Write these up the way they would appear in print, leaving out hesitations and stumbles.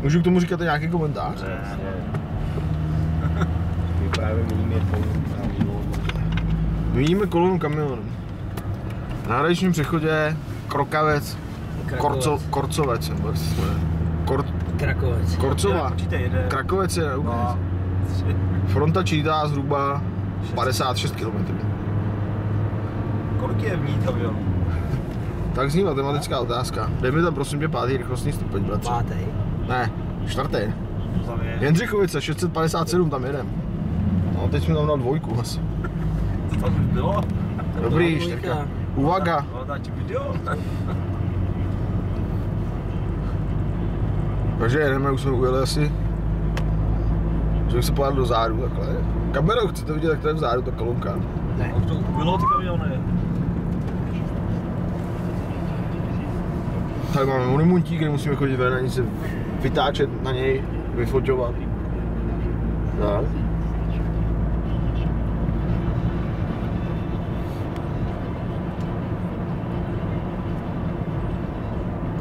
Můžu k tomu říkat nějaký komentář? Ne. My právě měníme Měníme kolonu kamionu. Na hraničním přechodě Krokavec, Korcovec, nebo jak se jmenuje? Krakovec. Korcová. Krakovec je no. Fronta čítá zhruba 56 km. Kolik je v ní kamion? Tak zní matematická otázka. Dej mi tam prosím tě 5. rychlostní stupeň, bratře. 5. Ne, 4. Jindřichovice, 657, tam jedem. No, teď jsme tam na 2 asi. Co tam už bylo? Dobrý, 4. Uvaga. Takže jedeme, už jsme ujeli asi. Že se podát do zádu takhle. Kamerou chcete vidět, jak to je v zádu, ta kolonka? Ne. Už to bylo ty kamiony. Tady máme monumentík, kde musíme chodit na ní se vytáčet na něj, vyfoťovat. Tak.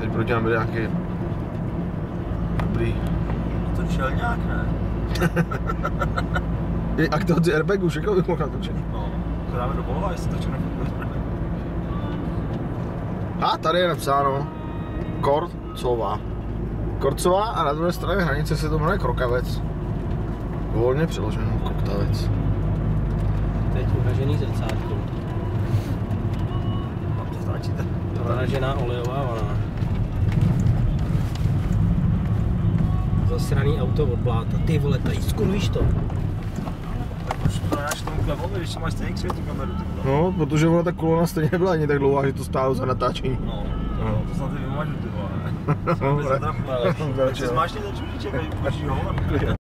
Teď proti nám bude nějaký dobrý. To čelňák, ne? Je aktivaci airbagu, všechno bych mohl natočit. No, to dáme do volova, jestli to všechno funguje. A tady je napsáno Korcová. Korcová a na druhé straně hranice se to jmenuje Krokavec. Volně přeloženo Koktavec. Teď uražený zrcátko. To značíte? Naražená olejová vana. Zasraný auto od bláta. Ty vole, tady skurvíš to. Tak proč to dáš tomu klevovi, když máš stejně křivět tu kameru? No, protože ona ta kolona stejně nebyla ani tak dlouhá, že to stálo za natáčení. No, to snad ty vymažu, ty vole. No, Jsme se trafili, ale. Když se zmáš teď za čučíček, když ho.